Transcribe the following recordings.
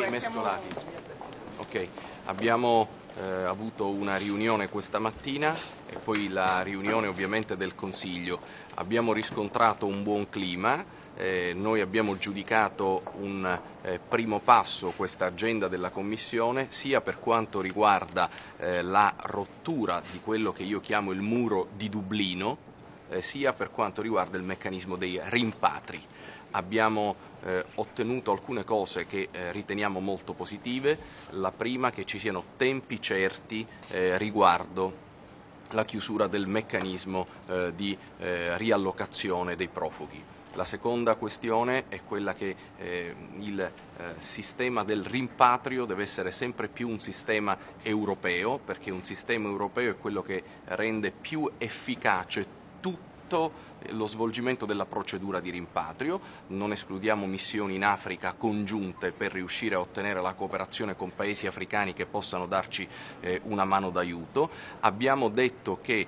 mescolati. Ok, abbiamo avuto una riunione questa mattina e poi la riunione ovviamente del Consiglio. Abbiamo riscontrato un buon clima. Noi abbiamo giudicato un primo passo questa agenda della Commissione sia per quanto riguarda la rottura di quello che io chiamo il muro di Dublino, sia per quanto riguarda il meccanismo dei rimpatri. Abbiamo ottenuto alcune cose che riteniamo molto positive. La prima, che ci siano tempi certi riguardo la chiusura del meccanismo di riallocazione dei profughi. La seconda questione è quella che il sistema del rimpatrio deve essere sempre più un sistema europeo, perché un sistema europeo è quello che rende più efficace tutto lo svolgimento della procedura di rimpatrio. Non escludiamo missioni in Africa congiunte per riuscire a ottenere la cooperazione con paesi africani che possano darci una mano d'aiuto. Abbiamo detto che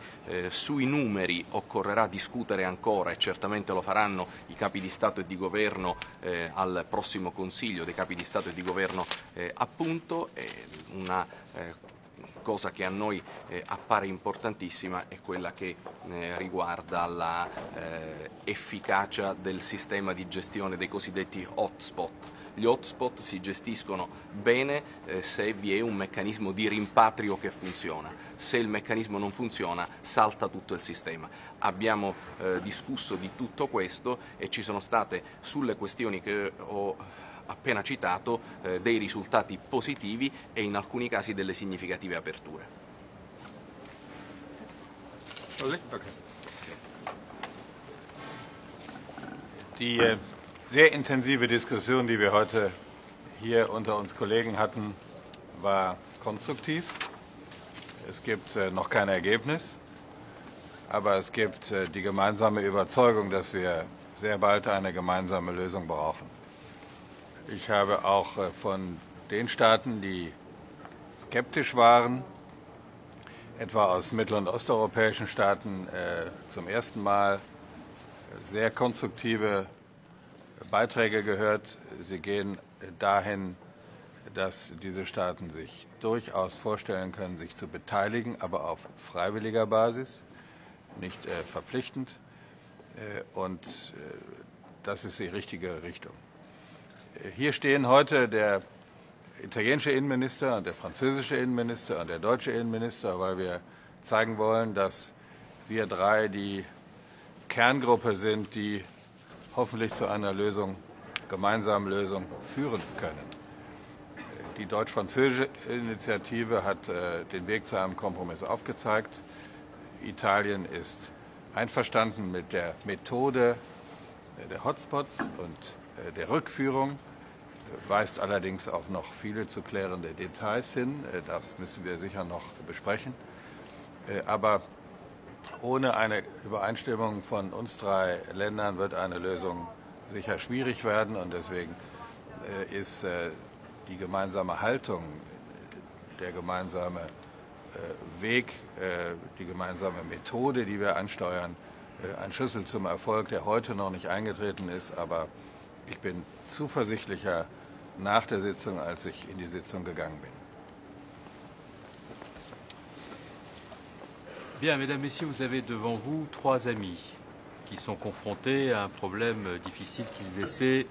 sui numeri occorrerà discutere ancora e certamente lo faranno i capi di Stato e di Governo al prossimo Consiglio dei capi di Stato e di Governo appunto. Una cosa che a noi appare importantissima è quella che riguarda la efficacia del sistema di gestione dei cosiddetti hotspot. Gli hotspot si gestiscono bene se vi è un meccanismo di rimpatrio che funziona. Se il meccanismo non funziona, salta tutto il sistema. Abbiamo discusso di tutto questo e ci sono state, sulle questioni che ho appena citato, dei risultati positivi e in alcuni casi delle significative aperture. Okay. Die sehr intensive Diskussion, die wir heute hier unter uns Kollegen hatten, war konstruktiv. Es gibt noch kein Ergebnis, aber es gibt die gemeinsame Überzeugung, dass wir sehr bald eine gemeinsame Lösung brauchen. Ich habe auch von den Staaten, die skeptisch waren, etwa aus mittel- und osteuropäischen Staaten, zum ersten Mal sehr konstruktive Beiträge gehört. Sie gehen dahin, dass diese Staaten sich durchaus vorstellen können, sich zu beteiligen, aber auf freiwilliger Basis, nicht verpflichtend. Und das ist die richtige Richtung. Hier stehen heute der italienische Innenminister und der französische Innenminister und der deutsche Innenminister, weil wir zeigen wollen, dass wir drei die Kerngruppe sind, die hoffentlich zu einer Lösung, gemeinsamen Lösung führen können. Die deutsch-französische Initiative hat den Weg zu einem Kompromiss aufgezeigt. Italien ist einverstanden mit der Methode der Hotspots und der Rückführung, weist allerdings auf noch viele zu klärende Details hin. Das müssen wir sicher noch besprechen. Aber ohne eine Übereinstimmung von uns drei Ländern wird eine Lösung sicher schwierig werden. Und deswegen ist die gemeinsame Haltung, der gemeinsame Weg, die gemeinsame Methode, die wir ansteuern, ein Schlüssel zum Erfolg, der heute noch nicht eingetreten ist. Aber ich bin zuversichtlicher nach der Sitzung, als ich in die Sitzung gegangen bin. Bien, mesdames, messieurs, vous avez devant vous trois amis qui sont confrontés à un problème difficile qu'ils essaient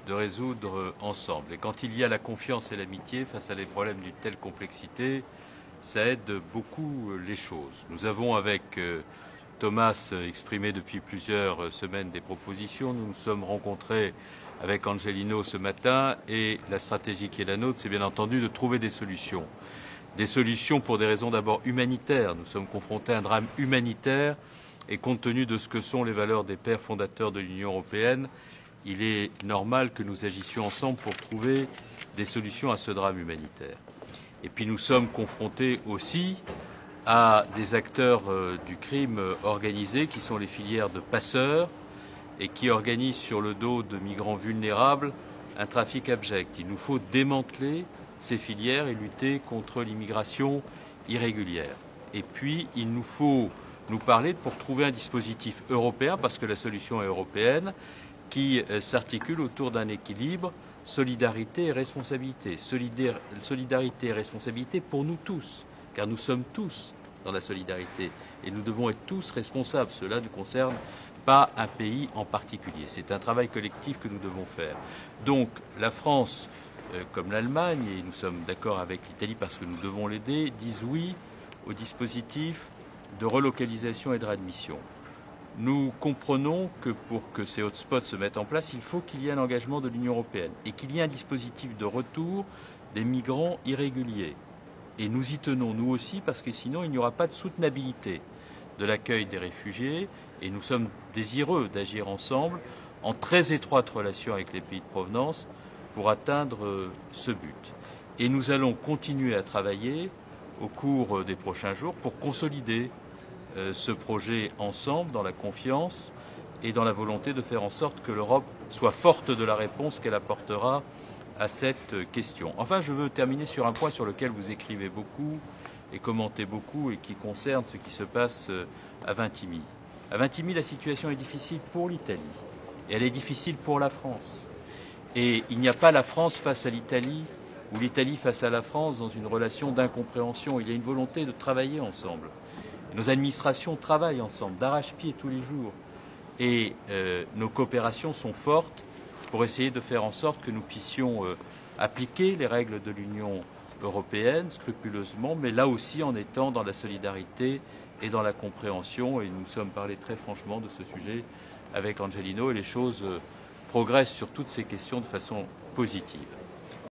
de résoudre ensemble. Et quand il y a la confiance et l'amitié face à des problèmes d'une telle complexité, ça aide beaucoup les choses. Nous avons avec Thomas exprimé depuis plusieurs semaines des propositions. Nous nous sommes rencontrés avec Angelino ce matin et la stratégie qui est la nôtre, c'est bien entendu de trouver des solutions. Des solutions pour des raisons d'abord humanitaires. Nous sommes confrontés à un drame humanitaire et compte tenu de ce que sont les valeurs des pères fondateurs de l'Union européenne, il est normal que nous agissions ensemble pour trouver des solutions à ce drame humanitaire. Et puis nous sommes confrontés aussi à des acteurs du crime organisé qui sont les filières de passeurs et qui organisent sur le dos de migrants vulnérables un trafic abject. Il nous faut démanteler ces filières et lutter contre l'immigration irrégulière. Et puis il nous faut nous parler pour trouver un dispositif européen, parce que la solution est européenne, qui s'articule autour d'un équilibre solidarité et responsabilité. Solidarité et responsabilité pour nous tous, car nous sommes tous dans la solidarité et nous devons être tous responsables. Cela ne concerne pas un pays en particulier. C'est un travail collectif que nous devons faire. Donc la France, comme l'Allemagne, et nous sommes d'accord avec l'Italie parce que nous devons l'aider, disent oui au dispositif de relocalisation et de réadmission. Nous comprenons que pour que ces hotspots se mettent en place, il faut qu'il y ait un engagement de l'Union européenne et qu'il y ait un dispositif de retour des migrants irréguliers. Et nous y tenons, nous aussi, parce que sinon il n'y aura pas de soutenabilité de l'accueil des réfugiés et nous sommes désireux d'agir ensemble en très étroite relation avec les pays de provenance pour atteindre ce but. Et nous allons continuer à travailler au cours des prochains jours pour consolider ce projet ensemble dans la confiance et dans la volonté de faire en sorte que l'Europe soit forte de la réponse qu'elle apportera à cette question. Enfin, je veux terminer sur un point sur lequel vous écrivez beaucoup et commentez beaucoup et qui concerne ce qui se passe à Vintimille. À Vintimille, la situation est difficile pour l'Italie et elle est difficile pour la France. Et il n'y a pas la France face à l'Italie ou l'Italie face à la France dans une relation d'incompréhension. Il y a une volonté de travailler ensemble. Nos administrations travaillent ensemble, d'arrache-pied tous les jours. Et nos coopérations sont fortes pour essayer de faire en sorte que nous puissions appliquer les règles de l'Union européenne scrupuleusement, mais là aussi en étant dans la solidarité et dans la compréhension. Et nous nous sommes parlé très franchement de ce sujet avec Angelino et les choses progressent sur toutes ces questions de façon positive.